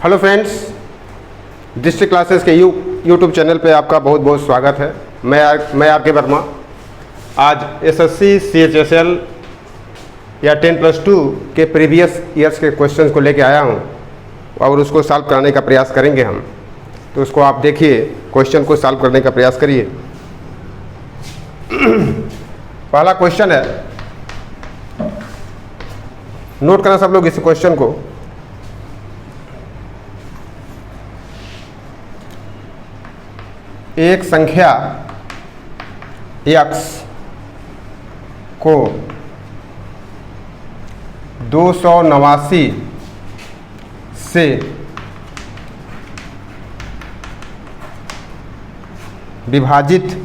Hello friends, district classes के YouTube channel पे आपका बहुत बहुत स्वागत है। मैं आपके वर्मा आज एसएससी सीएचएसएल या 10+2 के प्रीवियस ईयर्स के क्वेश्चंस को लेके आया हूँ और उसको सॉल्व कराने का प्रयास करेंगे हम। तो उसको आप देखिए, क्वेश्चन को सॉल्व करने का प्रयास करिए। पहला क्वेश्चन है, नोट करना सब लोग इस क्वेश्चन को। एक संख्या x को 289 से विभाजित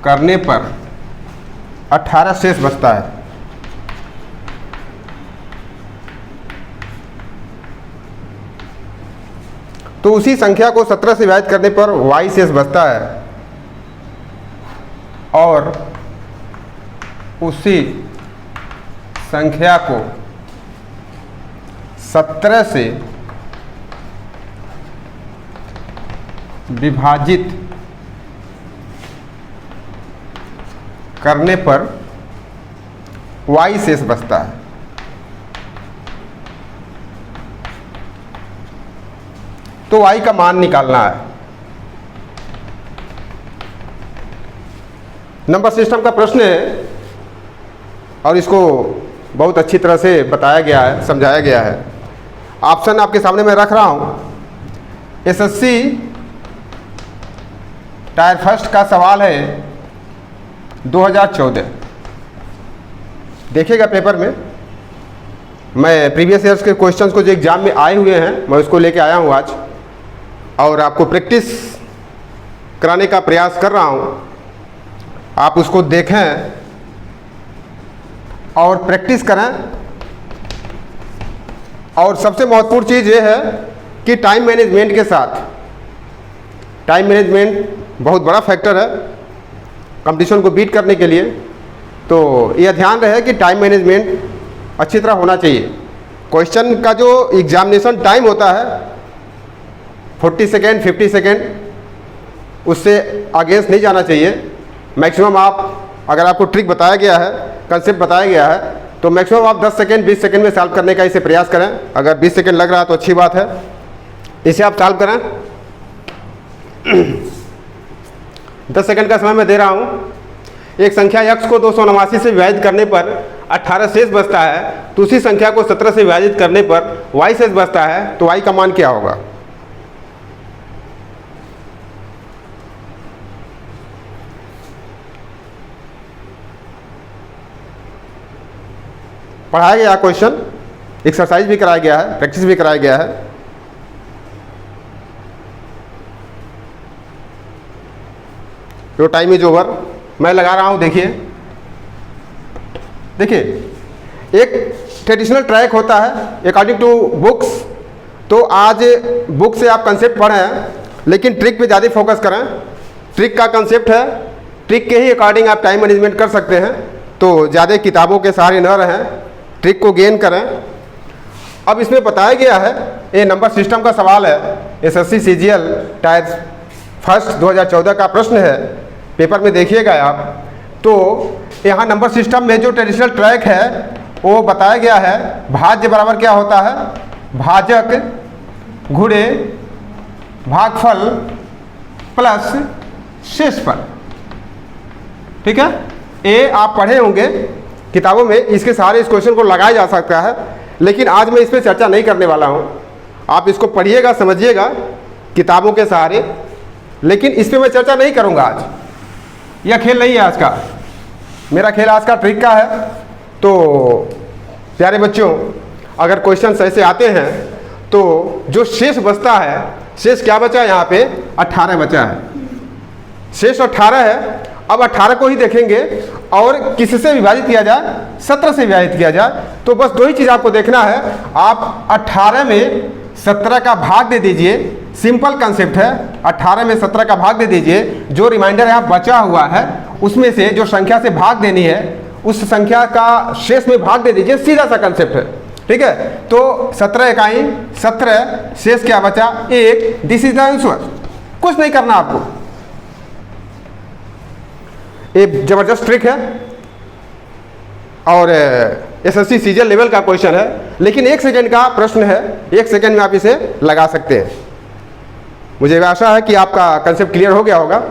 करने पर 18 शेष बचता है। तो उसी संख्या को 17 से विभाजित करने पर y शेष बचता है और उसी संख्या को 17 से विभाजित करने पर y शेष बचता है। तो y का मान निकालना है। नंबर सिस्टम का प्रश्न है और इसको बहुत अच्छी तरह से बताया गया है, समझाया गया है। ऑप्शन आपके सामने मैं रख रहा हूं। एसएससी टायर फर्स्ट का सवाल है 2014। देखिएगा पेपर में, मैं प्रीवियस ईयर्स के क्वेश्चंस को जो एग्जाम में आए हुए हैं मैं उसको लेके आया हूं आज और आपको प्रैक्टिस कराने का प्रयास कर रहा हूं। आप उसको देखें और प्रैक्टिस करें। और सबसे महत्वपूर्ण चीज़ ये है कि टाइम मैनेजमेंट के साथ, टाइम मैनेजमेंट बहुत बड़ा फैक्टर है कंपटीशन को बीट करने के लिए। तो यह ध्यान रहे कि टाइम मैनेजमेंट अच्छी तरह होना चाहिए। क्वेश्चन का जो एग्जामिनेशन टाइम होता है 40 सेकेंड 50 सेकेंड, उससे अगेंस्ट नहीं जाना चाहिए। मैक्सिमम आप, अगर आपको ट्रिक बताया गया है, कंसेप्ट बताया गया है, तो मैक्सिमम आप 10 सेकेंड 20 सेकेंड में सॉल्व करने का इसे प्रयास करें। अगर 20 सेकेंड लग रहा है तो अच्छी बात है, इसे आप सॉल्व करें। 10 सेकेंड का समय मैं दे रहा हूँ। एक संख्या x को 289 से विभाजित करने पर 18 शेष बचता है, तो उसी संख्या को 17 से विभाजित करने पर y शेष बचता है। तो y का मान क्या होगा? पढ़ाया गया क्वेश्चन, एक्सरसाइज भी कराया गया है, प्रैक्टिस भी कराया गया है। तो टाइम इज ओवर, मैं लगा रहा हूं। देखिए एक ट्रेडिशनल ट्रैक होता है अकॉर्डिंग टू बुक्स। तो आज बुक से आप कंसेप्ट पढ़े हैं, लेकिन ट्रिक पे ज़्यादा फोकस करें। ट्रिक का कंसेप्ट है, ट्रिक के ही अकॉर्डिंग आप टाइम मैनेजमेंट कर सकते हैं। तो ज़्यादा किताबों के सहारे न रहें, ट्रिक को गेन करें। अब इसमें बताया गया है, ये नंबर सिस्टम का सवाल है, एसएससी सीजीएल टायर फर्स्ट 2014 का प्रश्न है। पेपर में देखिएगा आप। तो यहाँ नंबर सिस्टम में जो ट्रेडिशनल ट्रैक है वो बताया गया है। भाज्य बराबर क्या होता है? भाजक गुणे भागफल प्लस शेषफल। ठीक है, ये आप पढ़े होंगे किताबों में, इसके सहारे इस क्वेश्चन को लगाया जा सकता है। लेकिन आज मैं इस पर चर्चा नहीं करने वाला हूँ। आप इसको पढ़िएगा, समझिएगा किताबों के सहारे, लेकिन इस पर मैं चर्चा नहीं करूँगा आज। यह खेल नहीं है आज का, मेरा खेल आज का ट्रिक का है। तो प्यारे बच्चों, अगर क्वेश्चन ऐसे आते हैं तो जो शेष बचता है, शेष क्या बचा है यहाँ पे? 18 बचा है। शेष 18 है। अब 18 को ही देखेंगे और किससे विभाजित किया जाए? 17 से विभाजित किया जाए। तो बस दो ही चीज़ आपको देखना है। आप 18 में 17 का भाग दे दीजिए, सिंपल कंसेप्ट है। 18 में 17 का भाग दे दीजिए, जो रिमाइंडर यहाँ बचा हुआ है उसमें से जो संख्या से भाग देनी है उस संख्या का शेष में भाग दे दीजिए। सीधा सा कंसेप्ट है। ठीक है, तो 17 इकाई 17, शेष क्या बचा 1, दिस इज द आंसर। कुछ नहीं करना आपको, एक जबरदस्त ट्रिक है और एसएससी सीजन लेवल का क्वेश्चन है, लेकिन 1 सेकेंड का प्रश्न है, 1 सेकेंड में आप इसे लगा सकते हैं। मुझे आशा है कि आपका कंसेप्ट क्लियर हो गया होगा।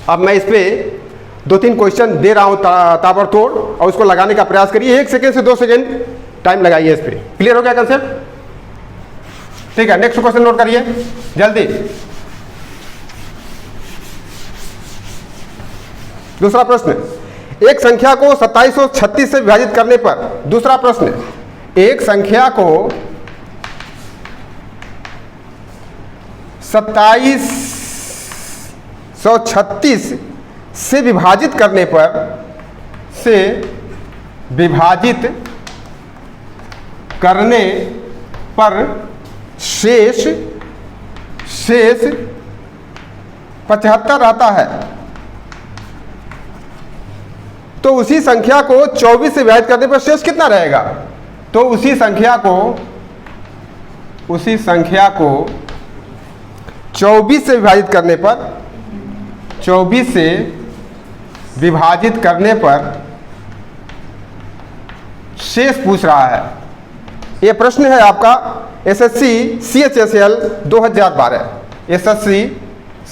अब मैं इस पर 2-3 क्वेश्चन दे रहा हूँ ताबड़तोड़, और उसको लगाने का प्रयास करिए। 1 सेकेंड से 2 सेकेंड टाइम लगाइए इस पर। क्लियर हो गया कंसेप्ट? ठीक है, नेक्स्ट क्वेश्चन नोट करिए जल्दी। दूसरा प्रश्न, एक संख्या को 2736 से विभाजित करने पर, दूसरा प्रश्न, एक संख्या को 2736 से विभाजित करने पर शेष 75 आता है, तो उसी संख्या को 24 से विभाजित करने पर शेष कितना रहेगा? तो उसी संख्या को 24 से विभाजित करने पर शेष पूछ रहा है। यह प्रश्न है आपका एसएससी CHSL 2012, एसएससी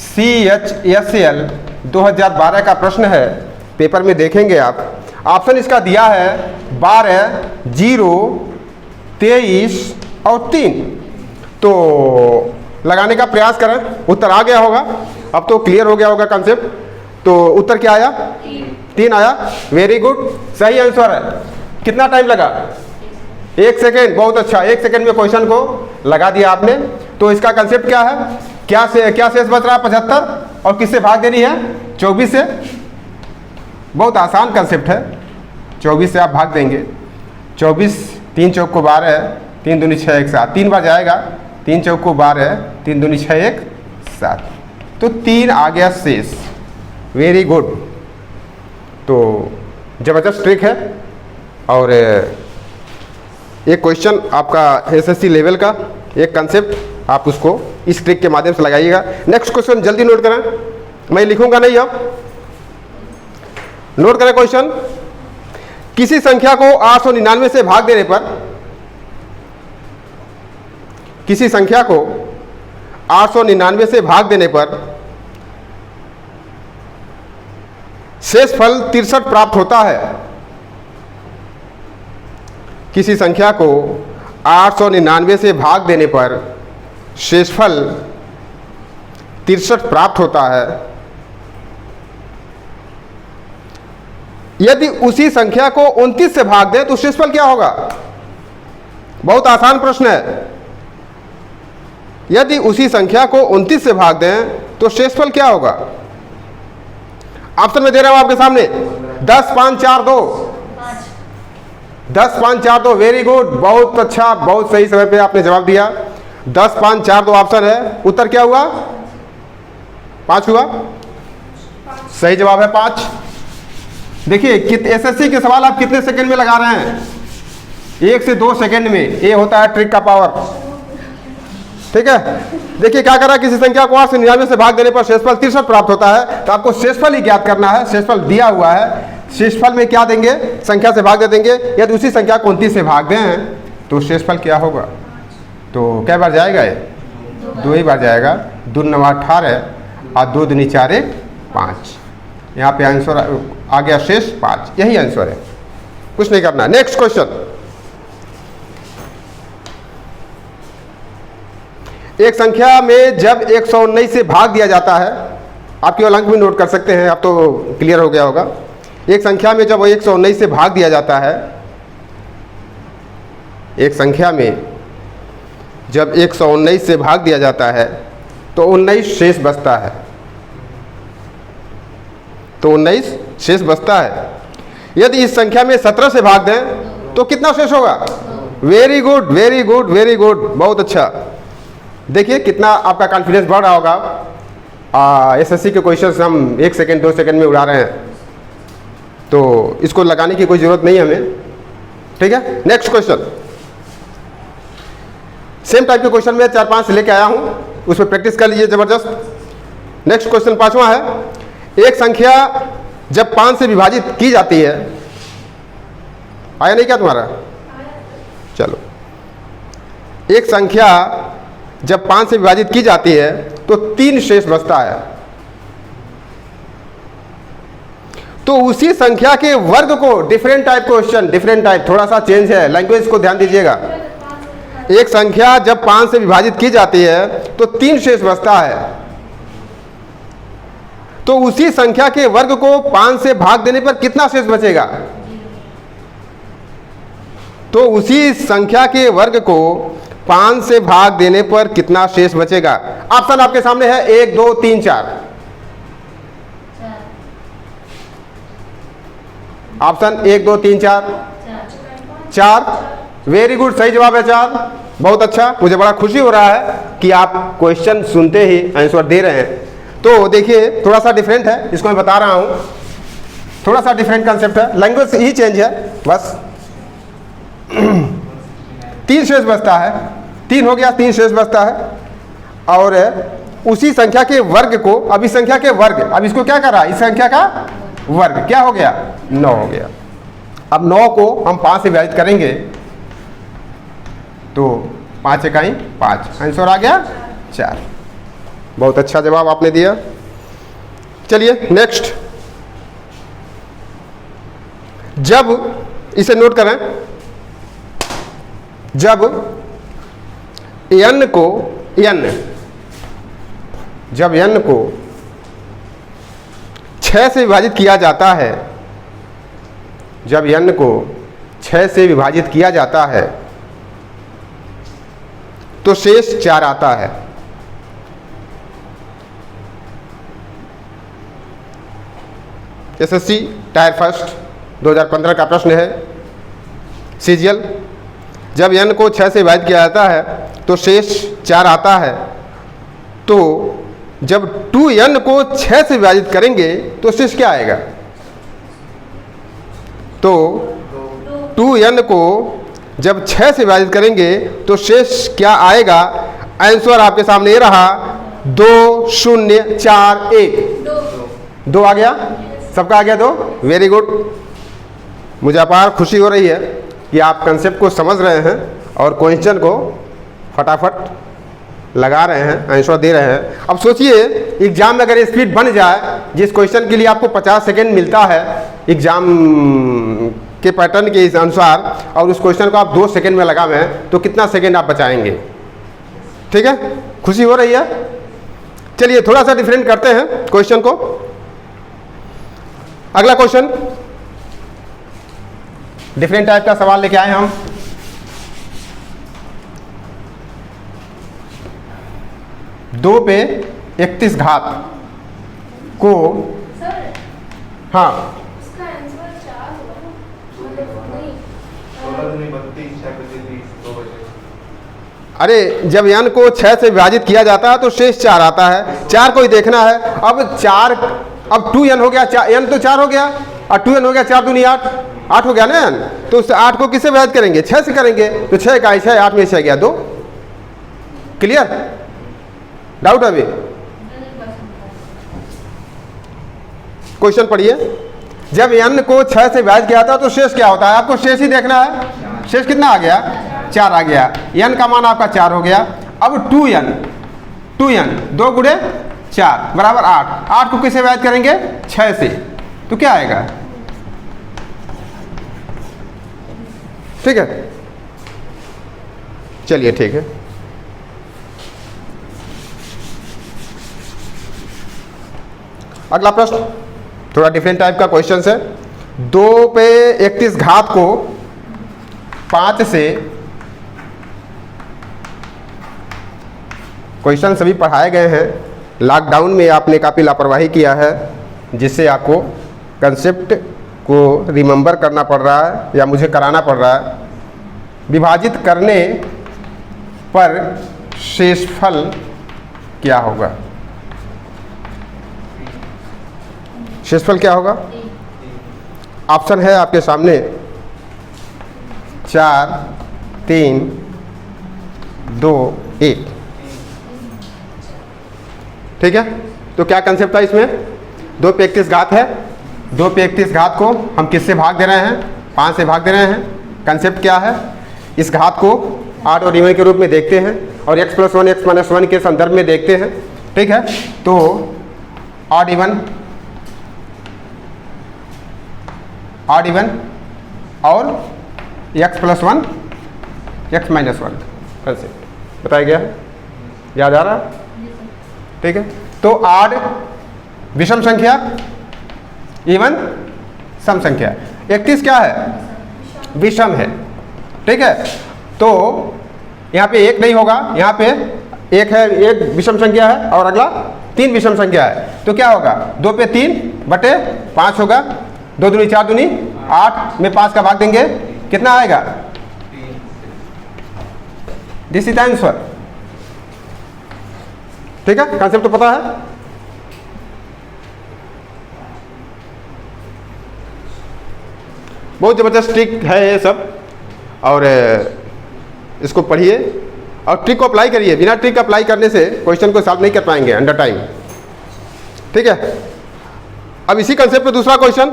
CHSL 2012 का प्रश्न है। पेपर में देखेंगे आप, ऑप्शन इसका दिया है 12, 0, 23 और 3। तो लगाने का प्रयास करें, उत्तर आ गया होगा, अब तो क्लियर हो गया होगा कंसेप्ट। तो उत्तर क्या आया? 3 आया। वेरी गुड, सही आंसर है। कितना टाइम लगा? 1 सेकेंड, बहुत अच्छा। 1 सेकेंड में क्वेश्चन को लगा दिया आपने। तो इसका कंसेप्ट क्या है? क्या शेष बच रहा है? 75, और किससे भाग देनी है? 24 से। बहुत आसान कंसेप्ट है, 24 से आप भाग देंगे। 24, 3 चौक को 12, 3 दूनी 6, 1 7, 3 बार जाएगा। 3 चौक को 12, 3 दूनी 6, 1 7, तो 3 आ गया शेष। Very good. तो जबरदस्त ट्रिक है, और एक क्वेश्चन आपका एसएससी लेवल का, एक कंसेप्ट आप उसको इस ट्रिक के माध्यम से लगाइएगा। नेक्स्ट क्वेश्चन जल्दी नोट करें, मैं लिखूंगा नहीं, अब नोट करें क्वेश्चन। किसी संख्या को 899 से भाग देने पर, किसी संख्या को 899 से भाग देने पर शेषफल 63 प्राप्त होता है। किसी संख्या को 899 से भाग देने पर शेषफल 63 प्राप्त होता है। यदि उसी संख्या को 29 से भाग दें तो शेषफल क्या होगा? बहुत आसान प्रश्न है। यदि उसी संख्या को 29 से भाग दें तो शेषफल क्या होगा? ऑप्शन में दे रहा हूं आपके सामने। 10, 5, 4, 2। 10, 5, 4, 2। वेरी गुड, बहुत अच्छा, बहुत सही समय पे आपने जवाब दिया। 10, 5, 4, 2 ऑप्शन है। उत्तर क्या हुआ? 5 हुआ। सही जवाब है 5। देखिए एसएससी के सवाल आप कितने सेकंड में लगा रहे हैं? 1 से 2 सेकंड में। ये होता है ट्रिक का पावर। ठीक है, देखिए क्या करा, किसी संख्या को 899 से भाग देने पर शेषफल 63 प्राप्त होता है। तो आपको शेषफल ही ज्ञात करना है। शेषफल दिया हुआ है, शेषफल में क्या देंगे? संख्या से भाग दे देंगे। यदि उसी संख्या को 29 से भाग दें तो शेषफल क्या होगा? तो क्या बार जाएगा? ये 2 ही बार जाएगा। 2 9 18 और 2 दूनी 4 1 5। यहाँ पे आंसर आ गया शेष 5। यही आंसर है, कुछ नहीं करना। नेक्स्ट क्वेश्चन, एक संख्या में जब 119 से भाग दिया जाता है, आप केवल अंक भी नोट कर सकते हैं, अब तो क्लियर हो गया होगा। एक संख्या में जब 119 से भाग दिया जाता है, एक संख्या में जब 119 से भाग दिया जाता है तो 19 शेष बचता है। तो 19 शेष बचता है। यदि इस संख्या में 17 से भाग दें तो कितना शेष होगा? Very good, very good, very good, बहुत अच्छा। देखिए कितना आपका कॉन्फिडेंस बढ़ रहा होगा। एसएससी के क्वेश्चन हम 1 सेकेंड 2 सेकेंड में उड़ा रहे हैं, तो इसको लगाने की कोई ज़रूरत नहीं है हमें। ठीक है, नेक्स्ट क्वेश्चन। सेम टाइप के क्वेश्चन में 4-5 लेके आया हूं, उसमें प्रैक्टिस कर लीजिए जबरदस्त। नेक्स्ट क्वेश्चन 5वां है, एक संख्या जब 5 से विभाजित की जाती है, आया नहीं क्या तुम्हारा? चलो, एक संख्या जब 5 से विभाजित की जाती है तो 3 शेष बचता है, तो उसी संख्या के वर्ग को, different type question, different type, थोड़ा सा चेंज है, लैंग्वेज को ध्यान दीजिएगा। एक संख्या जब 5 से विभाजित की जाती है तो 3 शेष बचता है, तो उसी संख्या के वर्ग को 5 से भाग देने पर कितना शेष बचेगा? तो उसी संख्या के वर्ग को 5 से भाग देने पर कितना शेष बचेगा? ऑप्शन आपके सामने है 1, 2, 3, 4। ऑप्शन 1, 2, 3, 4। वेरी गुड, सही जवाब है 4। बहुत अच्छा, मुझे बड़ा खुशी हो रहा है कि आप क्वेश्चन सुनते ही आंसर दे रहे हैं। तो देखिए, थोड़ा सा डिफरेंट है, इसको मैं बता रहा हूं, थोड़ा सा डिफरेंट कंसेप्ट है, लैंग्वेज ही चेंज है बस। 3 शेष बचता है, 3 हो गया, 3 शेष बचता है, और उसी संख्या के वर्ग को, अब इस संख्या के वर्ग, अब इसको क्या कर रहा है, इस संख्या का वर्ग क्या हो गया? 9 हो गया। अब 9 को हम 5 से विभाजित करेंगे तो 5 इकाई 5, आंसर आ गया 4। बहुत अच्छा जवाब आपने दिया। चलिए नेक्स्ट, जब इसे नोट करें, जब n को जब n को 6 से विभाजित किया जाता है, जब n को 6 से विभाजित किया जाता है तो शेष 4 आता है। एसएससी टायर फर्स्ट 2015 का प्रश्न है, सीजीएल। जब n को 6 से विभाजित किया जाता है तो शेष 4 आता है, तो जब 2n को 6 से विभाजित करेंगे तो शेष क्या आएगा? तो 2n को जब 6 से विभाजित करेंगे तो शेष क्या आएगा? आंसर आपके सामने ये रहा, 2 0 4 1। 2 आ गया, सबका आ गया 2। वेरी गुड, मुझे अपार खुशी हो रही है कि आप कंसेप्ट को समझ रहे हैं और क्वेश्चन को फटाफट लगा रहे हैं, आंसर दे रहे हैं। अब सोचिए, एग्जाम में अगर स्पीड बन जाए, जिस क्वेश्चन के लिए आपको 50 सेकेंड मिलता है एग्जाम के पैटर्न के इस अनुसार, और उस क्वेश्चन को आप 2 सेकेंड में लगावें तो कितना सेकेंड आप बचाएंगे? ठीक है, खुशी हो रही है। चलिए थोड़ा सा डिफरेंट करते हैं क्वेश्चन को। अगला क्वेश्चन, डिफरेंट टाइप का सवाल लेके आए हम। दो पे 31 घात को, हाँ अरे जब n को 6 से विभाजित किया जाता है तो शेष 4 आता है। 4 को ही देखना है। अब 4, अब 2n हो गया, n तो 4 हो गया, और 2n हो गया, 4 दूनी 8, 8 हो गया ना n। तो उस 8 को किससे विभाजित करेंगे? 6 से करेंगे, तो 6 का 6, 8 में 6 गया 2। क्लियर? डाउट अभी? क्वेश्चन पढ़िए। जब n को 6 से विभाजित किया था तो शेष क्या होता है? आपको शेष ही देखना है। शेष कितना आ गया? 4 आ गया। n का मान आपका 4 हो गया। अब 2n 2 गुणे 4 बराबर 8। 8 को किससे विभाजित करेंगे? 6 से, तो क्या आएगा? ठीक है, चलिए ठीक है। अगला प्रश्न थोड़ा डिफरेंट टाइप का क्वेश्चन है। 2 पे 31 घात को 5 से, क्वेश्चन सभी पढ़ाए गए हैं। लॉकडाउन में आपने काफ़ी लापरवाही किया है, जिससे आपको कंसेप्ट को रिमेंबर करना पड़ रहा है या मुझे कराना पड़ रहा है। विभाजित करने पर शेषफल क्या होगा? शेषफल क्या होगा? ऑप्शन है आपके सामने 4 3 2 1। ठीक है, तो क्या कंसेप्ट था इसमें? 2 पे 31 घात है, 2 पे 31 घात को हम किससे भाग दे रहे हैं? 5 से भाग दे रहे हैं। कंसेप्ट क्या है? इस घात को ऑड और इवन के रूप में देखते हैं और x + 1 x - 1 के संदर्भ में देखते हैं। ठीक है, तो ऑड इवन और x + 1 x - 1 कंसेप्ट बताया गया है, याद आ रहा? ठीक है, तो ऑड विषम संख्या, इवन सम संख्या। 31 क्या है? विषम है। ठीक है, तो यहाँ पे 1 नहीं होगा, यहाँ पे 1 है, 1 विषम संख्या है और अगला 3 विषम संख्या है, तो क्या होगा? 2 पे 3 बटे 5 होगा, 2 दूनी 4 दूनी 8 में 5 का भाग देंगे, कितना आएगा? This is the answer. ठीक है, कंसेप्ट तो पता है। बहुत ज़बरदस्त ट्रिक है ये सब, और इसको पढ़िए और ट्रिक को अप्लाई करिए। बिना ट्रिक अप्लाई करने से क्वेश्चन को सॉल्व नहीं कर पाएंगे अंडर टाइम। ठीक है, अब इसी कंसेप्ट पे दूसरा क्वेश्चन,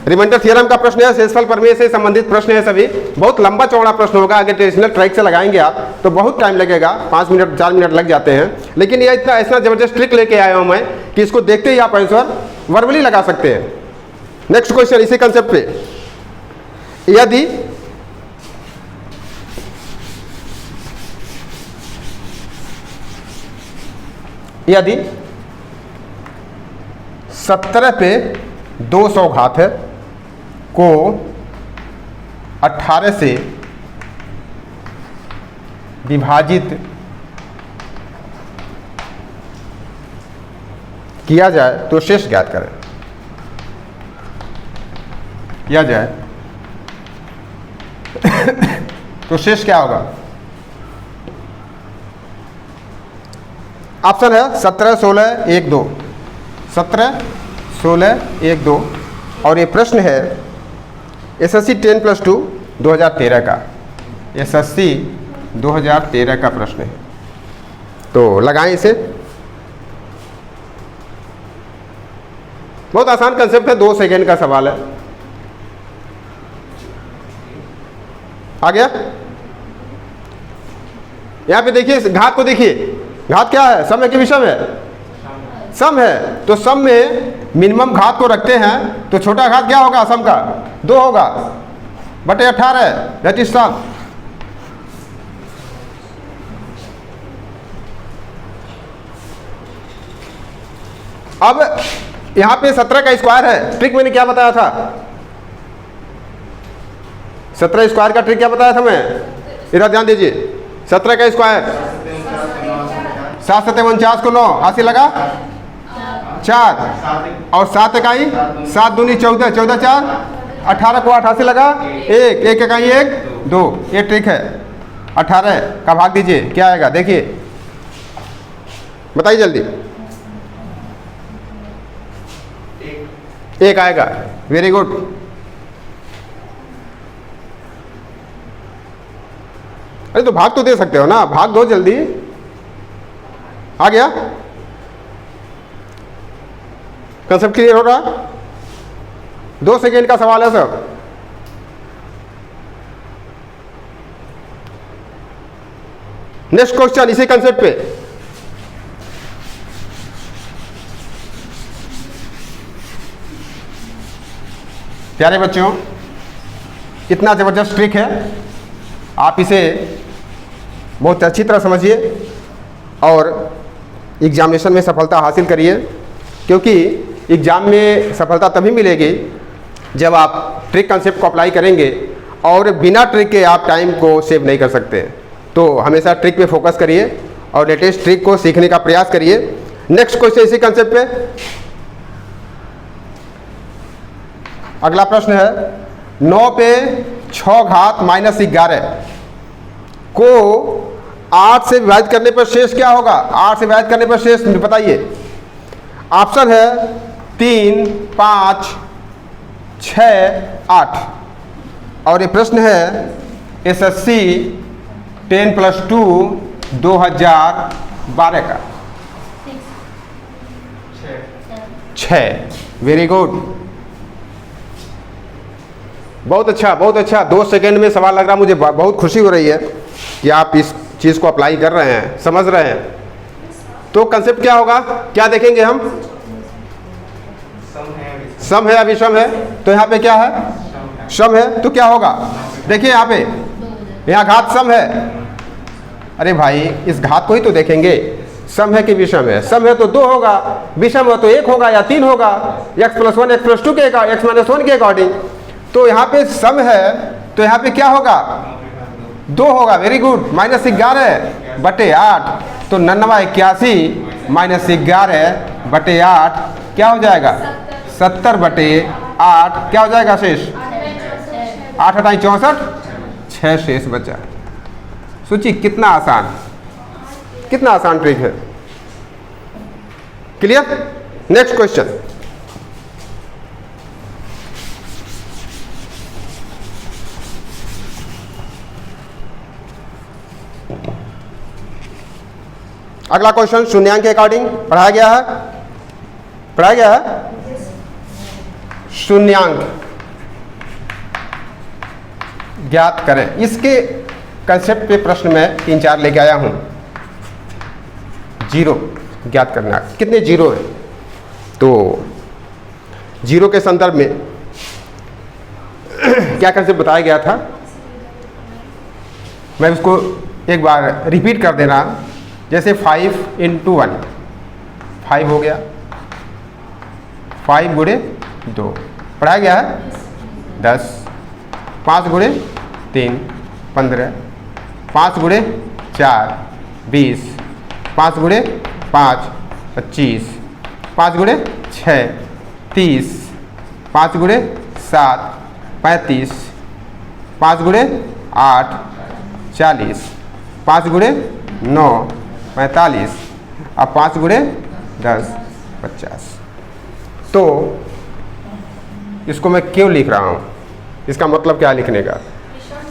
रिमाइंडर थ्योरम का प्रश्न है, शेषफल प्रमेय से संबंधित प्रश्न है सभी। बहुत लंबा चौड़ा प्रश्न होगा, अगर ट्रेडिशनल ट्रैक से लगाएंगे आप तो बहुत टाइम लगेगा, 5 मिनट 4 मिनट लग जाते हैं। लेकिन ये इतना ऐसा जबरदस्त ट्रिक लेके आया हूँ मैं कि इसको देखते ही आप आंसर वर्बली लगा सकते हैं। नेक्स्ट क्वेश्चन इसी कंसेप्ट पे, यदि 17 पे 200 घात है को 18 से विभाजित किया जाए तो शेष ज्ञात करें। किया जाए तो शेष क्या होगा? ऑप्शन है 17 16 1 2, 17 16 1 2, और ये प्रश्न है SSC 10+2 2013 का, SSC 2013 का प्रश्न है। तो लगाएं इसे, बहुत आसान कंसेप्ट है, 2 सेकेंड का सवाल है। आ गया? यहां पे देखिए, घात को देखिए, घात क्या है? सम है कि विषम है? सम है, तो सम में मिनिमम घात को रखते हैं, तो छोटा घात क्या होगा? सम का 2 होगा बटे 18, दैट इज सम। अब यहां पे 17 का स्क्वायर है, ट्रिक मैंने क्या बताया था? 17 स्क्वायर का ट्रिक क्या बताया था मैं? इधर ध्यान दीजिए, 17 का स्क्वायर 7 7 49 को 9 हासिल लगा 4 और 7 इकाई 7 दूनी 14, 14 4 18 को 8 हासिल लगा 1, 1 इकाई 1 2। ये ट्रिक है। 18 का भाग दीजिए, क्या आएगा? देखिए, बताइए जल्दी। 1 आएगा। Very good. अरे तो भाग तो दे सकते हो ना, भाग दो जल्दी। आ गया? कंसेप्ट क्लियर हो रहा? 2 सेकेंड का सवाल है सब। नेक्स्ट क्वेश्चन इसी कंसेप्ट पे, प्यारे बच्चों, इतना जबरदस्त ट्रिक है, आप इसे बहुत अच्छी तरह समझिए और एग्जामिनेशन में सफलता हासिल करिए, क्योंकि एग्ज़ाम में सफलता तभी मिलेगी जब आप ट्रिक कंसेप्ट को अप्लाई करेंगे, और बिना ट्रिक के आप टाइम को सेव नहीं कर सकते। तो हमेशा ट्रिक पे फोकस करिए और लेटेस्ट ट्रिक को सीखने का प्रयास करिए। नेक्स्ट क्वेश्चन इसी कंसेप्ट पे, अगला प्रश्न है 9 पे 6 घात -11 को 8 से विभाजित करने पर शेष क्या होगा? 8 से विभाजित करने पर शेष बताइए। ऑप्शन है 3 5 6 8, और ये प्रश्न है SSC 10+2 2012 का 6। वेरी गुड, बहुत अच्छा बहुत अच्छा। 2 सेकेंड में सवाल लग रहा, मुझे बहुत खुशी हो रही है कि आप इस चीज़ को अप्लाई कर रहे हैं, समझ रहे हैं। तो कंसेप्ट क्या होगा, क्या देखेंगे हम? सम है या विषम है? तो यहाँ पे क्या है? सम है। तो क्या होगा? देखिए यहाँ पे, यहाँ घात सम है। अरे भाई इस घात को ही तो देखेंगे, सम है कि विषम है। सम है तो 2 होगा, विषम है तो 1 होगा या 3 होगा, x+1 x+2 के x-1 के अकॉर्डिंग। तो यहाँ पे सम है तो यहाँ पे क्या होगा? 2 होगा। Very good, -11/8। तो 99/81 -11/8 क्या हो जाएगा? 70/8 क्या हो जाएगा शेष? 8 × 8 = 64, 6 शेष बचा। सोचिए कितना आसान, कितना आसान ट्रिक है। क्लियर? Next question. अगला क्वेश्चन शून्यांक के अकॉर्डिंग पढ़ाया गया है, पढ़ाया गया है। शून्यांक ज्ञात करें। इसके कंसेप्ट पे प्रश्न में 3-4 लेके आया हूं। जीरो ज्ञात करना, कितने जीरो हैं? तो जीरो के संदर्भ में क्या कंसेप्ट बताया गया था, मैं उसको एक बार रिपीट कर देना। जैसे 5 × 1 5 हो गया, 5 × 2 पढ़ाया गया है 10, 5 × 3 15, 5 × 4 20, 5 × 5 25, 5 × 6 30, 5 × 7 35, 5 × 8 40, 5 × 9 45, अब 5 × 10 50। तो इसको मैं क्यों लिख रहा हूँ, इसका मतलब क्या लिखने का?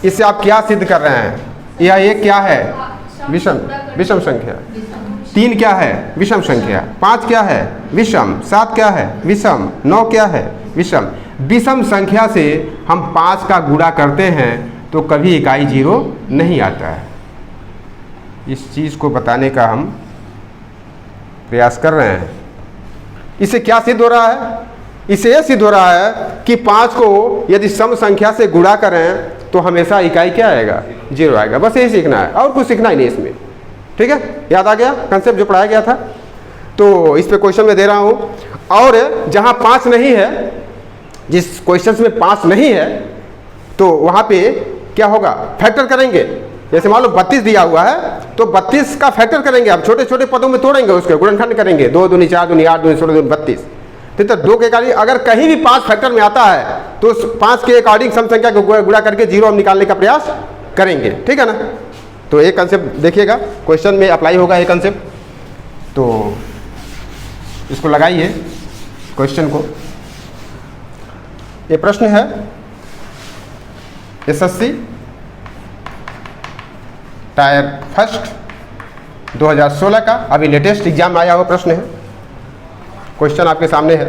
इससे आप क्या सिद्ध कर रहे हैं? यह एक क्या है? विषम संख्या। 3 क्या है? विषम संख्या। 5 क्या है? विषम। 7 क्या है? विषम। 9 क्या है? विषम। विषम संख्या से हम 5 का गुणा करते हैं तो कभी इकाई 0 नहीं आता है। इस चीज़ को बताने का हम प्रयास कर रहे हैं। इससे क्या सिद्ध हो रहा है? इससे यह सिद्ध हो रहा है कि 5 को यदि सम संख्या से गुणा करें तो हमेशा इकाई क्या आएगा? 0 आएगा। बस यही सीखना है और कुछ सीखना ही नहीं इसमें। ठीक है, याद आ गया कंसेप्ट जो पढ़ाया गया था? तो इस पे क्वेश्चन में दे रहा हूँ। और जहाँ 5 नहीं है, जिस क्वेश्चन में 5 नहीं है, तो वहाँ पे क्या होगा? फैक्टर करेंगे। जैसे मान लो 32 दिया हुआ है तो 32 का फैक्टर करेंगे। अब छोटे छोटे पदों में तोड़ेंगे, उसके गुणनखंड करेंगे। 2 दूनी 4 दूनी 8 दूनी 16 दूनी 32। तो 2 के अकॉर्डिंग अगर कहीं भी 5 फैक्टर में आता है तो उस 5 के अकॉर्डिंग सम संख्या को गुणा करके 0 हम निकालने का प्रयास करेंगे। ठीक है ना? तो ये कंसेप्ट देखिएगा, क्वेश्चन में अप्लाई होगा ये कंसेप्ट। तो इसको लगाइए क्वेश्चन को। ये प्रश्न है SSC टायर फर्स्ट 2016 का, अभी लेटेस्ट एग्जाम में आया हुआ प्रश्न है। क्वेश्चन आपके सामने है।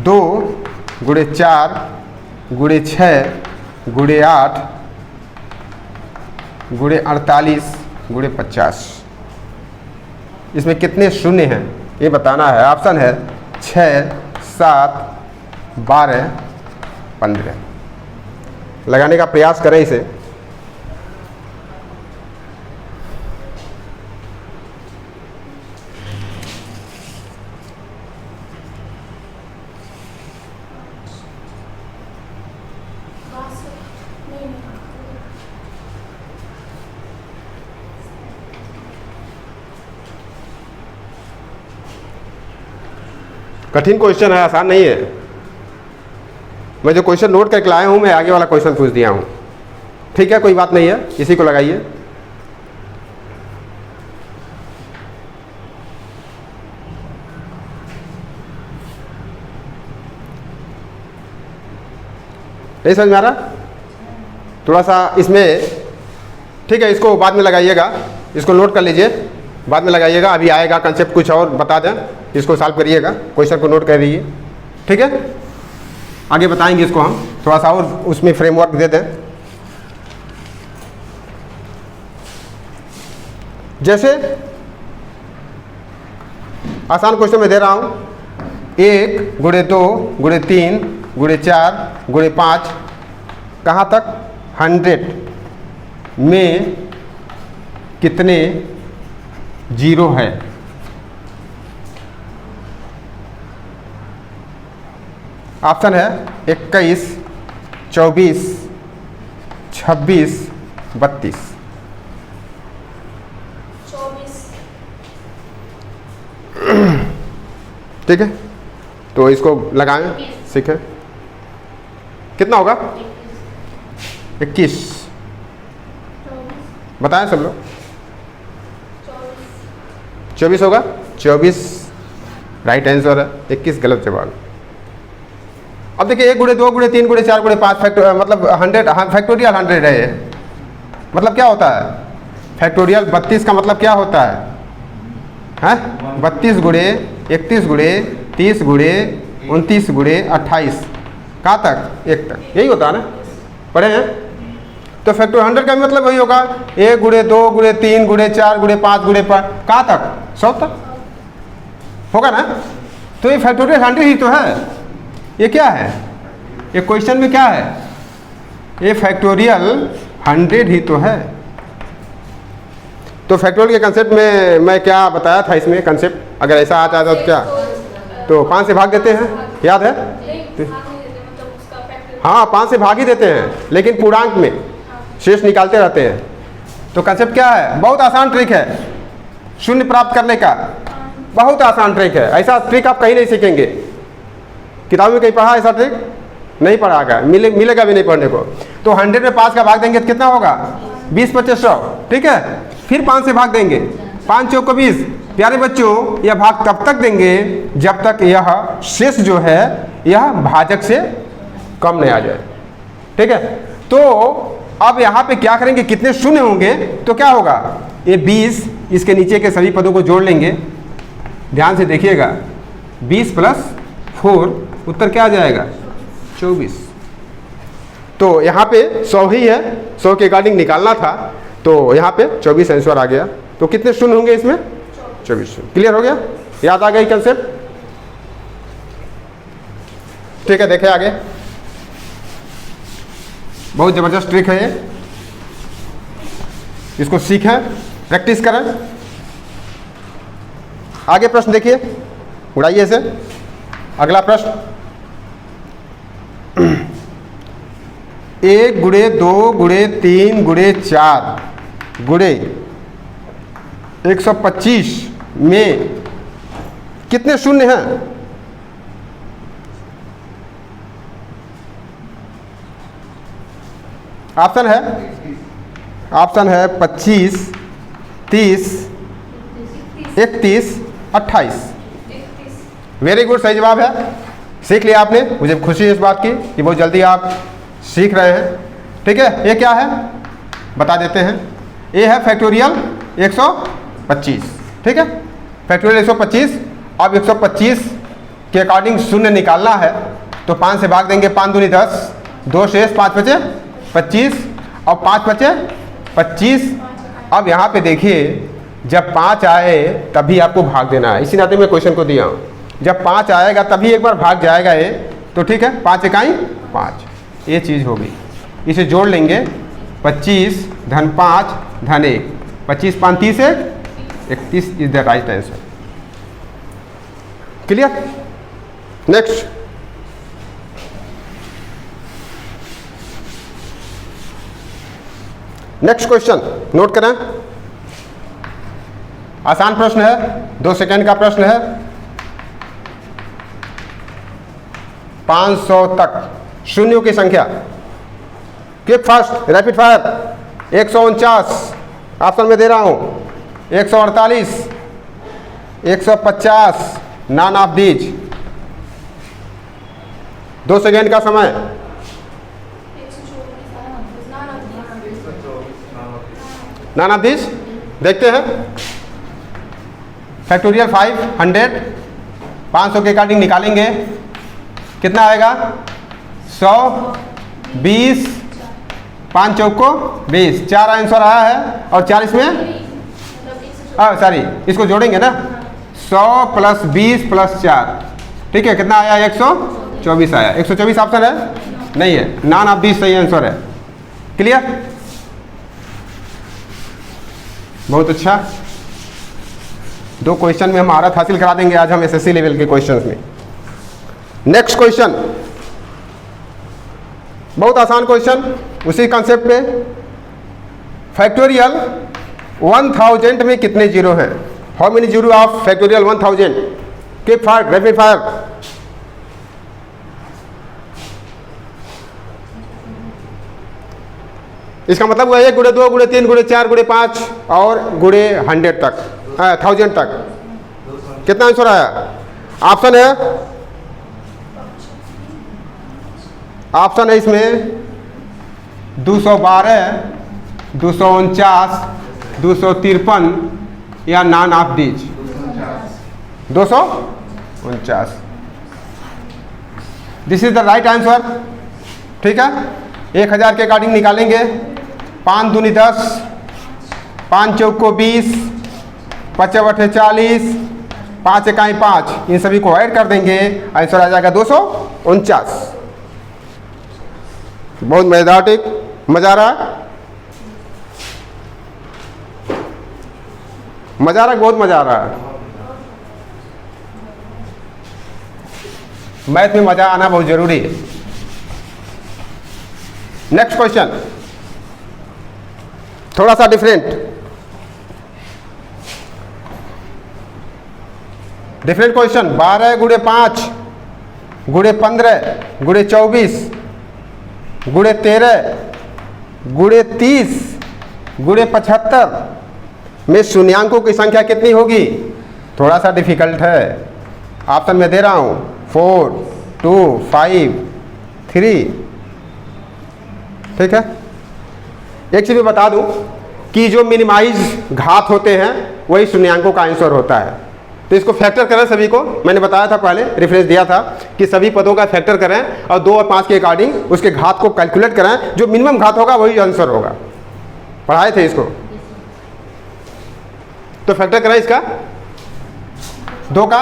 2 × 4 × 6 × 8 × 48 × 50। इसमें कितने शून्य हैं ये बताना है। ऑप्शन है 6 7 12 15। लगाने का प्रयास करें इसे। कठिन क्वेश्चन है, आसान नहीं है। मैं जो क्वेश्चन नोट करके लाया हूं, मैं आगे वाला क्वेश्चन पूछ दिया हूं। ठीक है, कोई बात नहीं है, इसी को लगाइए। नहीं समझ में आ रहा? थोड़ा सा इसमें, ठीक है, इसको बाद में लगाइएगा, इसको नोट कर लीजिए, बाद में लगाइएगा, अभी आएगा कंसेप्ट कुछ और बता दें, इसको सॉल्व करिएगा, क्वेश्चन को नोट कर लीजिए, ठीक है। आगे बताएंगे इसको हम, थोड़ा सा और उसमें फ्रेमवर्क दे दें। जैसे आसान क्वेश्चन में दे रहा हूं, 1 गुणे 2 गुणे 3 गुणे 4 गुणे 5 कहाँ तक 100 में कितने जीरो है। ऑप्शन है 21, 24, 26, 32। 24। ठीक है, तो इसको लगाएं, सीखें। कितना होगा? 21। बताएं सब लोग। 24 होगा। 24 राइट आंसर है, 21 गलत जवाब। अब देखिए 1 गुणे 2 गुणे 3 गुणे 4 गुणे 5 मतलब 100 फैक्टोरियल 100 है। मतलब क्या होता है फैक्टोरियल? 32 का मतलब क्या होता है? 32 गुणे 31 गुणे 30 गुणे 29 गुणे 28 कहाँ तक? 1 तक, यही होता है ना, पढ़े हैं। तो फैक्टर 100 का मतलब वही होगा 1 गुणे 2 गुणे 3 गुणे 4 गुणे 5 गुणे 5 कहाँ तक? 100 तक होगा ना। तो ये फैक्टोरियल 100 ही तो है। ये क्या है? ये क्वेश्चन में क्या है? ये फैक्टोरियल 100 ही तो है। तो फैक्टोरियल के कंसेप्ट में मैं क्या बताया था इसमें कंसेप्ट, अगर ऐसा आता है तो क्या, तो 5 से भाग देते हैं, याद है? हाँ 5 से भाग ही देते हैं, लेकिन पूर्णांक में शेष निकालते रहते हैं। तो कंसेप्ट क्या है? बहुत आसान ट्रिक है शून्य प्राप्त करने का, बहुत आसान ट्रिक है। ऐसा ट्रिक आप कहीं नहीं सीखेंगे, किताब में कहीं पढ़ा ऐसा ट्रिक? नहीं पढ़ा गया, मिलेगा भी नहीं पढ़ने को। तो 100 में 5 का भाग देंगे तो कितना होगा? 20 25 100, ठीक है। फिर 5 से भाग देंगे, 5 चौको 20। प्यारे बच्चों यह भाग तब तक देंगे जब तक यह शेष जो है यह भाजक से कम नहीं आ जाए, ठीक है। तो अब यहाँ पे क्या करेंगे, कितने शून्य होंगे तो क्या होगा? ये 20 इसके नीचे के सभी पदों को जोड़ लेंगे। ध्यान से देखिएगा, 20 + 4 उत्तर क्या आ जाएगा? 24। तो यहाँ पे 100 ही है, 100 के अकॉर्डिंग निकालना था, तो यहाँ पे 24 आंसर आ गया। तो कितने शून्य होंगे इसमें? 24 शून्य। क्लियर हो गया? याद आ गई कंसेप्ट? ठीक है, देखें आगे। बहुत जबरदस्त ट्रिक है ये, इसको सीखें, प्रैक्टिस करें। आगे प्रश्न देखिए, उड़ाइए इसे। अगला प्रश्न 1 गुणे 2 गुणे 3 गुणे 4 गुणे 125 में कितने शून्य हैं? ऑप्शन है 25, 30, 31, 28। वेरी गुड, सही जवाब है। सीख लिया आपने, मुझे खुशी है इस बात की कि बहुत जल्दी आप सीख रहे हैं, ठीक है। ये क्या है बता देते हैं। ये है फैक्टोरियल 125, ठीक है। फैक्टोरियल 125। अब 125 के अकॉर्डिंग शून्य निकालना है, तो 5 से भाग देंगे, 5 दूनी 10, 2 शेष, 5 बचे 25 और 5 बचे 25। अब यहाँ पे देखिए, जब 5 आए तभी आपको भाग देना है, इसी नाते मैं क्वेश्चन को दिया हूँ। जब 5 आएगा तभी एक बार भाग जाएगा ये, तो ठीक है। 5 इकाई 5, ये चीज़ होगी। इसे जोड़ लेंगे, 25 धन 5 धन 1, 25 5 30 1, 31 is the right answer. Clear? Next question note करें। आसान प्रश्न है, 2 सेकंड का प्रश्न है। 500 तक शून्यों की संख्या। Quick fast rapid fire. 149 option में दे रहा हूं, 148, 150, नॉन ऑफ दीज। 2 सेकंड का समय। None of this. देखते हैं फैक्टोरियल 500 500 के अकॉर्डिंग निकालेंगे, कितना आएगा 100 20 5 चौको 20, 4 आंसर आया है और 40 में सॉरी इसको जोड़ेंगे ना 100 प्लस 20 प्लस 4, ठीक है, कितना आया 124 आया। 124 ऑप्शन है नहीं है, नॉन ऑफ दिस सही आंसर है। क्लियर, बहुत अच्छा। 2 क्वेश्चन में हम महारत हासिल करा देंगे आज हम एसएससी लेवल के क्वेश्चंस में। नेक्स्ट क्वेश्चन बहुत आसान क्वेश्चन उसी कंसेप्ट पे। फैक्टोरियल 1000 में कितने जीरो हैं? How many zero of factorial 1000? Keep fire, rapid fire. इसका मतलब हुआ 1 गुणे 2 गुणे 3 गुणे 4 गुणे 5 और गुणे 100 तक 1000 तक। कितना आंसर आया? ऑप्शन है इसमें 212 249 253 या non of these. 249 this is the right answer. ठीक है, 1000 के अकॉर्डिंग निकालेंगे। 5 दूनी 10, 5 चौको 20, 5 बटे 40, 5 इकाई 5, इन सभी को ऐड कर देंगे, आंसर आ जाएगा 249। बहुत मजेदार, मजा आ रहा है, बहुत मजा आ रहा है। मैथ में मजा आना बहुत जरूरी है। नेक्स्ट क्वेश्चन थोड़ा सा डिफरेंट क्वेश्चन। 12 गुणे 5 गुणे 15 गुणे 24 गुणे 13 गुणे 30 गुणे 75 में शून्यांकों की संख्या कितनी होगी? थोड़ा सा डिफिकल्ट है, ऑप्शन में दे रहा हूं 4 2 5 3। ठीक है, एक चीज बता दूं कि जो मिनिमाइज घात होते हैं वही शून्यांकों का आंसर होता है। तो इसको फैक्टर करें सभी को, मैंने बताया था पहले, रेफरेंस दिया था कि सभी पदों का फैक्टर करें और 2 और 5 के अकॉर्डिंग उसके घात को कैलकुलेट करें, जो मिनिमम घात होगा वही आंसर होगा। पढ़ाए थे इसको, तो फैक्टर करें इसका। 2 का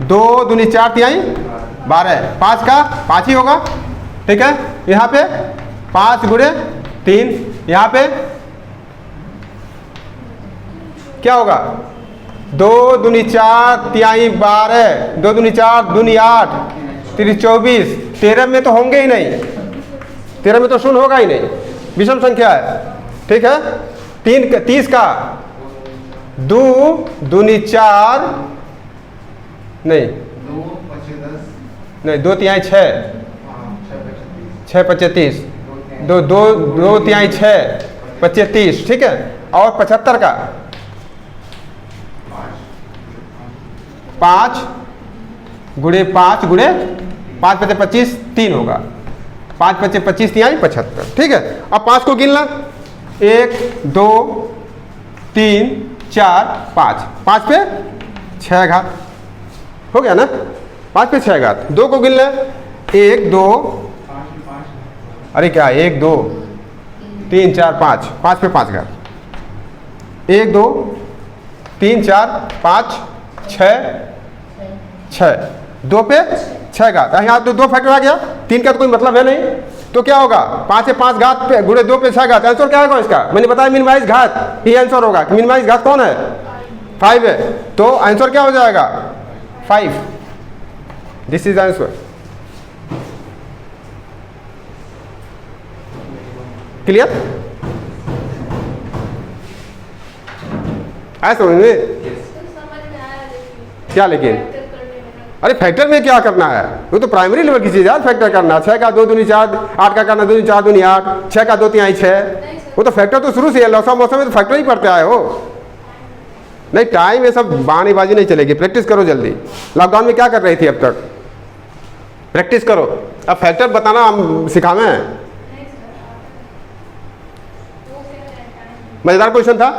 2 दूनी 4 तिहाई 12, 5 का 5 ही होगा। ठीक है, यहाँ पे 5 गुणे 3, यहाँ पे क्या होगा 2 दूनी 4 तिहाई 12, 2 दूनी 4 दूनी 8 3 24। 13 में तो होंगे ही नहीं, 13 में तो शून्य होगा ही नहीं, विषम संख्या है। ठीक है, 30 का 2 दूनी 4 नहीं 2 तिहाई 6 6 25 2 तिहाई 6 25। ठीक है, और 75 का 5 गुणे 5 गुणे 5 पचे 25 3 होगा, 5 पचे 25 तिहाई 75। ठीक है, अब 5 को गिनना 1 2 3 4 5, 5 पे 6 घात हो गया ना, 5 पे 6 घात। 2 को गिन ले 1 2, अरे क्या 1 2 3 4 5, 5 पे 5 घात, 1 2 3 4 5 6 6, 2 पे 6 घात। यहाँ तो 2 फैक्टर आ गया, 3 का तो कोई मतलब है नहीं, तो क्या होगा 5 से 5 घात पे गुणे 2 पे 6 घात। आंसर क्या होगा इसका? मैंने बताया मिनिमाइज घात ही आंसर होगा। मिनिमाइज घात कौन है? 5 है, तो आंसर क्या हो जाएगा 5। This is answer. क्लियर? आया समझ में? क्या लेकिन अरे फैक्टर में क्या करना है, वो तो प्राइमरी लेवल की चीज है फैक्टर करना। 6 का 2 दूनी 4, 8 का करना 2 दूनी 4 दूनी 8, 6 का 2 तिहाई 6। वो तो फैक्टर तो शुरू से है, लौसा मौसम में तो फैक्टर ही पढ़ते आए हो। नहीं टाइम ये सब बहानेबाजी नहीं चलेगी, प्रैक्टिस करो जल्दी। लॉकडाउन में क्या कर रही थी अब तक? प्रैक्टिस करो, अब फैक्टर बताना हम सिखावें। मज़ेदार क्वेश्चन था,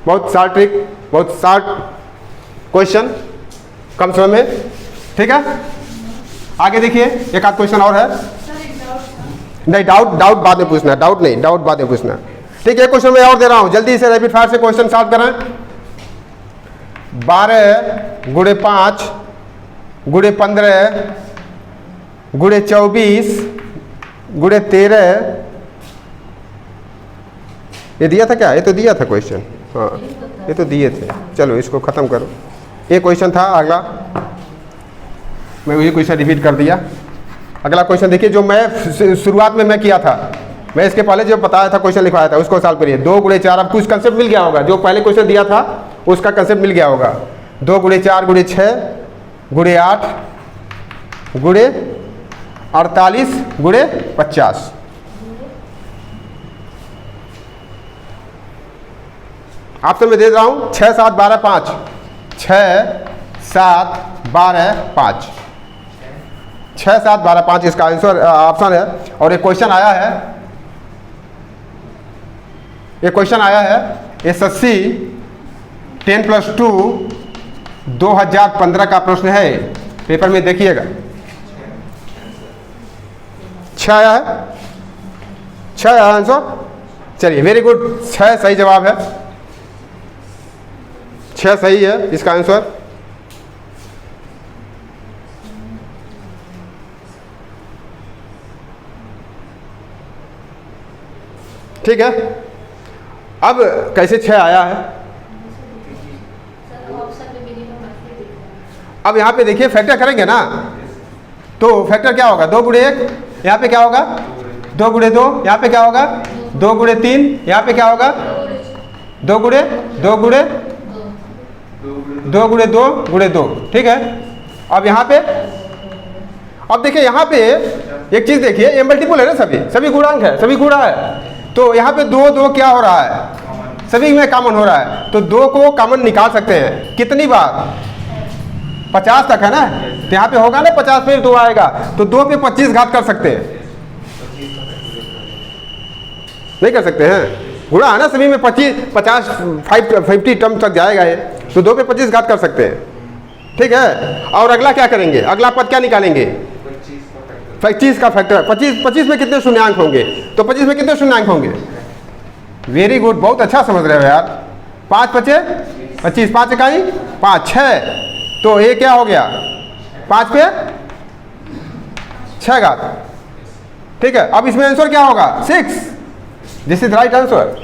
बहुत शार्ट ट्रिक, बहुत शार्ट क्वेश्चन, कम समय में। ठीक है, आगे देखिए एक आध क्वेश्चन और है। नहीं, डाउट बाद में पूछना, डाउट नहीं, डाउट बाद में पूछना। ठीक है, एक क्वेश्चन मैं और दे रहा हूं, जल्दी से रैपिड फायर से क्वेश्चन सॉल्व करें। 12 गुणे 5 गुणे 15 गुणे 24 गुणे 13, ये दिया था क्या? ये तो दिया था क्वेश्चन, हाँ ये तो दिए थे। चलो इसको ख़त्म करो। एक क्वेश्चन था, अगला मैं वही क्वेश्चन रिपीट कर दिया। अगला क्वेश्चन देखिए, जो मैं शुरुआत में मैं किया था, मैं इसके पहले जो बताया था क्वेश्चन लिखवाया था उसको सॉल्व करिए। 2 गुणे 4, अब कुछ कंसेप्ट मिल गया होगा, जो पहले क्वेश्चन दिया था उसका कंसेप्ट मिल गया होगा। 2 गुणे 4 गुणे 6 गुणे 8 गुणे 48 गुणे 50। ऑप्शन में दे रहा हूँ 6, 7, 12, 5। 6, 7, 12, 5। 6, 7, 12, 5 इसका आंसर ऑप्शन है। और एक क्वेश्चन आया है, एक क्वेश्चन आया है SSC 10+2 2015 का प्रश्न है, पेपर में देखिएगा। 6 आया है, 6 आया आंसर। चलिए वेरी गुड, 6 सही जवाब है, 6 सही है इसका आंसर। ठीक है, अब कैसे 6 आया है? अब यहाँ पे देखिए फैक्टर करेंगे ना, तो फैक्टर क्या होगा? 2 गुणे 1, यहाँ पे क्या होगा? 2 गुणे 2, यहाँ पे क्या होगा? 2 गुणे 3, यहाँ पे क्या होगा? 2 गुणे 2 गुणे 2 गुणे 2 गुणे 2। ठीक है, अब यहाँ पे, अब देखिए यहाँ पे एक चीज देखिए, ये मल्टीपल है ना, सभी गुणांक है, सभी गुणा है। तो यहाँ पे 2 2 क्या हो रहा है? सभी में कॉमन हो रहा है, तो 2 को कॉमन निकाल सकते हैं कितनी बार? 50 तक है ना, तो यहाँ पे होगा ना 50 पे 2 आएगा, तो 2 पे 25 घात कर सकते हैं? नहीं कर सकते हैं, गुणा है ना, सभी में 50 50 टर्म तक जाएगा ये, तो 2 पे 25 घात कर सकते हैं। ठीक है, और अगला क्या करेंगे? अगला पद क्या निकालेंगे? 25 का फैक्टर। 25 में कितने शून्यांक होंगे? तो 25 में कितने शून्यांक होंगे? वेरी गुड, बहुत अच्छा समझ रहे हो यार। 5 5 25, 5 इकाई 5, 6, तो ये क्या हो गया? 5 पे 6 घात। ठीक है, अब इसमें आंसर क्या होगा? 6। This is right answer.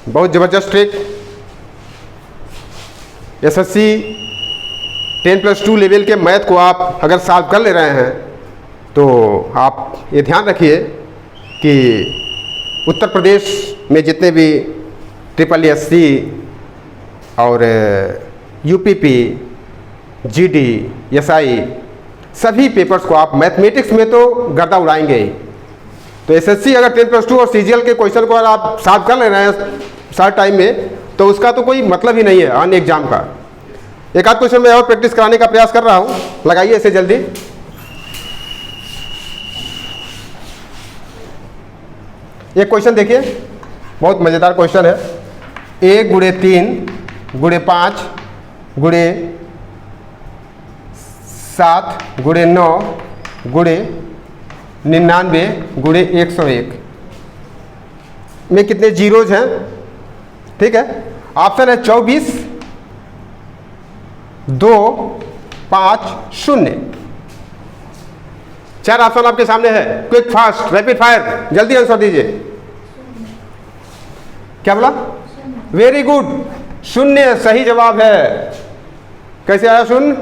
बहुत जबरदस्त ट्रिक। SSC 10+2 लेवल के मैथ को आप अगर सॉल्व कर ले रहे हैं तो आप ये ध्यान रखिए कि उत्तर प्रदेश में जितने भी SSSC और UPP, GD, SI सभी पेपर्स को आप मैथमेटिक्स में तो गर्दा उड़ाएंगे ही। तो SSC अगर 10+2 और CGL के क्वेश्चन को अगर आप सॉल्व कर ले रहे हैं शॉर्ट टाइम में, तो उसका तो कोई मतलब ही नहीं है अन्य एग्जाम का। एक आध क्वेश्चन मैं और प्रैक्टिस कराने का प्रयास कर रहा हूं, लगाइए इसे जल्दी। एक क्वेश्चन देखिए, बहुत मजेदार क्वेश्चन है। 1 गुणे 3 गुणे 5 गुणे 7 गुणे 9 गुणे 99 गुणे 101 में कितने जीरोज हैं? ठीक है, ऑप्शन है 24 2 5 0। 4 ऑप्शन आपके सामने है। क्विक फास्ट रैपिड फायर, जल्दी आंसर दीजिए। क्या बोला? वेरी गुड, 0 सही जवाब है। कैसे आया 0?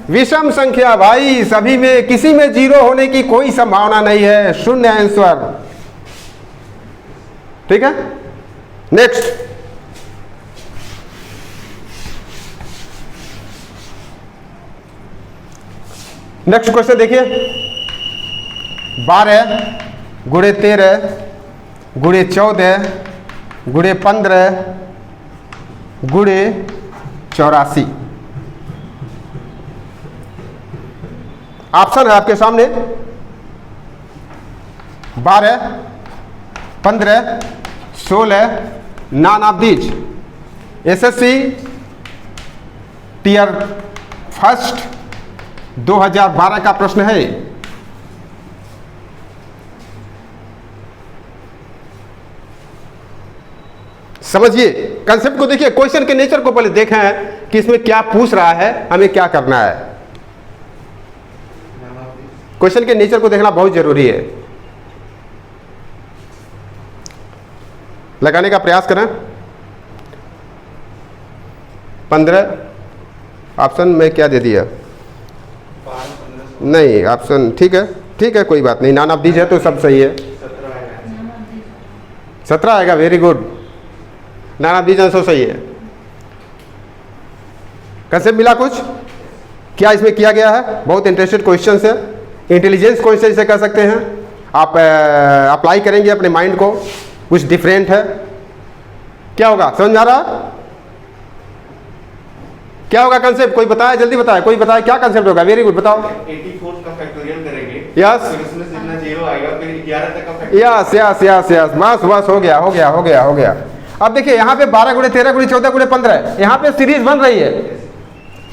विषम संख्या भाई, सभी में किसी में 0 होने की कोई संभावना नहीं है, 0 आंसर। ठीक है, नेक्स्ट। नेक्स्ट क्वेश्चन देखिए, 12 गुणे 13 गुणे 14 गुणे 15 गुणे 84। ऑप्शन है आपके सामने 12, 15, 16, none of these. SSC tier first 2012 का प्रश्न है। समझिए कंसेप्ट को, देखिए क्वेश्चन के नेचर को पहले देखें कि इसमें क्या पूछ रहा है, हमें क्या करना है। क्वेश्चन के नेचर को देखना बहुत जरूरी है। लगाने का प्रयास करें। 15 ऑप्शन में क्या दे दिया? नहीं ऑप्शन ठीक है कोई बात नहीं, नॉन ऑफ दीज है तो सब सही है। 17 आएगा, very good, non of these answer सही है। कंसेप्ट मिला कुछ? क्या इसमें किया गया है? बहुत इंटरेस्टेड क्वेश्चन है, इंटेलिजेंस क्वेश्चन से कर सकते हैं आप। अप्लाई करेंगे अपने माइंड को, कुछ डिफरेंट है। क्या होगा, समझ में आ रहा? क्या होगा कंसेप्ट? कोई बताए, जल्दी बताए, कोई बताए क्या कंसेप्ट होगा? वेरी गुड, बताओ। 84 का फैक्टोरियल करेंगे। यस, फिर उसमें से इतना 0 आएगा, फिर 11 तक का फैक्टोरियल। यस, बस हो गया। अब देखिए यहाँ पे 12 गुणे 13 गुणे 14 गुणे 15, यहाँ पे सीरीज बन रही है।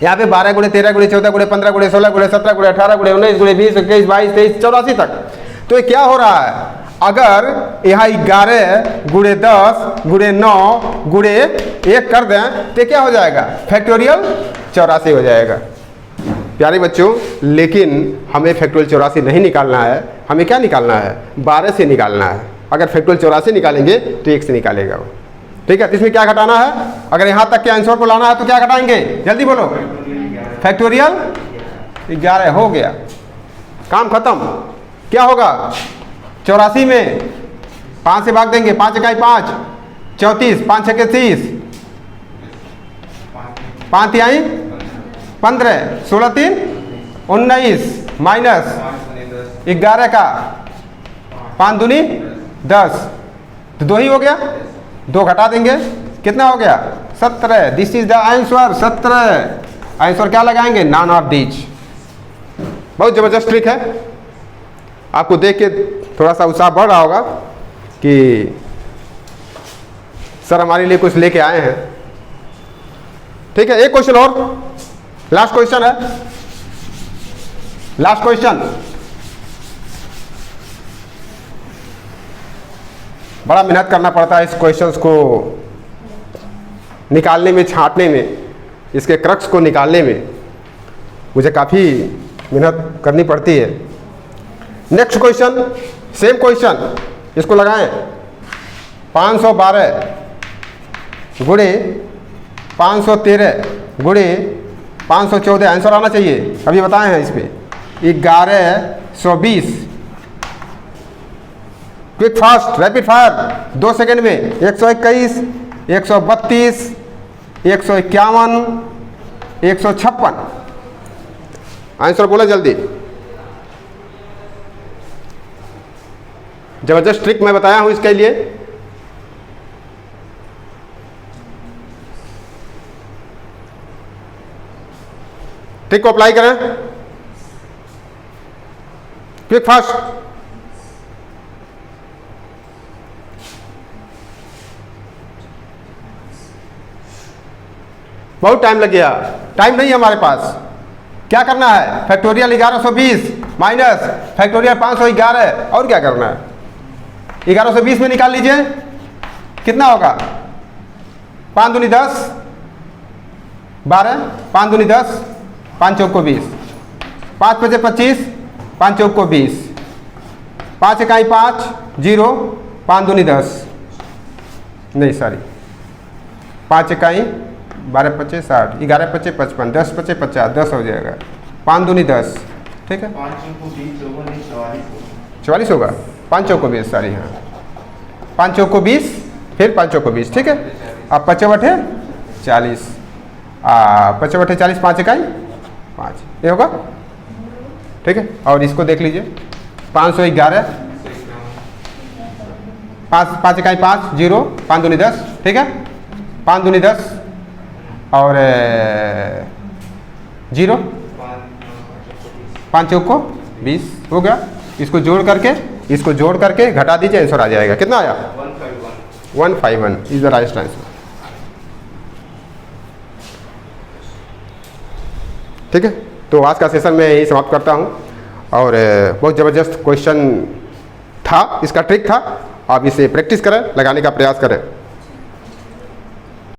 यहाँ पे 12 गुणे 13 गुणे 14 गुणे 15 गुणे 16 गुणे 17 गुणे 18 गुणे 19 गुणे 20 21 22 23 84 तक। तो ये क्या हो रहा है? अगर यहाँ 11 गुणे 10 गुणे 9 गुणे 1 कर दें तो क्या हो जाएगा? फैक्टोरियल 84 हो जाएगा। प्यारे बच्चों, लेकिन हमें फैक्टोरियल 84 नहीं निकालना है, हमें क्या निकालना है? 12 से निकालना है। अगर फैक्टोरियल 84 निकालेंगे तो 1 से निकालेगा वो। ठीक है, तो इसमें क्या घटाना है? अगर यहाँ तक के आंसर को लाना है तो क्या घटाएंगे? जल्दी बोलो। फैक्टोरियल 11 हो गया, काम खत्म। क्या होगा? 84 में 5 से भाग देंगे, 5 इकाई 5, 34, 5 छके 30, 5 तिहाई 15, 16 3 19 माइनस 11 का 5 दूनी 10, तो 2 ही हो गया। 2 घटा देंगे, कितना हो गया? 17। This is the answer, 17। Answer क्या लगाएंगे? Non of these. बहुत जबरदस्त ट्रिक है, आपको देख के थोड़ा सा उत्साह बढ़ रहा होगा कि सर हमारे लिए कुछ लेके आए हैं। ठीक है, एक क्वेश्चन और, लास्ट क्वेश्चन है, लास्ट क्वेश्चन। बड़ा मेहनत करना पड़ता है इस क्वेश्चंस को निकालने में, छांटने में, इसके क्रक्स को निकालने में मुझे काफ़ी मेहनत करनी पड़ती है। नेक्स्ट क्वेश्चन, सेम क्वेश्चन, इसको लगाएं। 512 गुणे 513 गुणे 514, आंसर आना चाहिए, अभी बताए हैं इस पर। 1120, quick fast rapid fire 2 second में। 121, 132, 151, 156, आंसर बोला जल्दी। जबरदस्त ट्रिक मैं बताया हूं इसके लिए। ट्रिक को अप्लाई करें, क्विक फास्ट। बहुत टाइम लग गया, टाइम नहीं है हमारे पास। क्या करना है? फैक्टोरियल 1120 माइनस फैक्टोरियल 511, और क्या करना है? 1120 में निकाल लीजिए, कितना होगा? 5 दूनी 10, 12, 5 दूनी 10, 5 चौक को 20, 5 पचे 25, 5 चौक को 20, 5 इकाई 5, 0, 5 दूनी 10, नहीं सॉरी, 5 इकाई 12 पचे 60, 11 पचे 55, 10 पचे 50, 10 हो जाएगा। 5 दूनी 10, ठीक है, 44 होगा। 5 चौक को 20, सॉरी, हाँ 5 चौक को 20, फिर 5 चौक को 20, ठीक है। अब 5 बटे 40, 5 बटे 40, 5 इकाई 5, ये होगा, ठीक है। और इसको देख लीजिए, 511, 5 इकाई 5, 0, 5 दूनी 10, ठीक है, 5 दूनी 10 और 0, 5 चौक को 20 हो गया। इसको जोड़ करके घटा दीजिए, आंसर आ जाएगा। कितना आया? 151 इज द राइट आंसर। ठीक है, तो आज का सेशन मैं यही समाप्त करता हूँ। और बहुत ज़बरदस्त क्वेश्चन था, इसका ट्रिक था। आप इसे प्रैक्टिस करें, लगाने का प्रयास करें।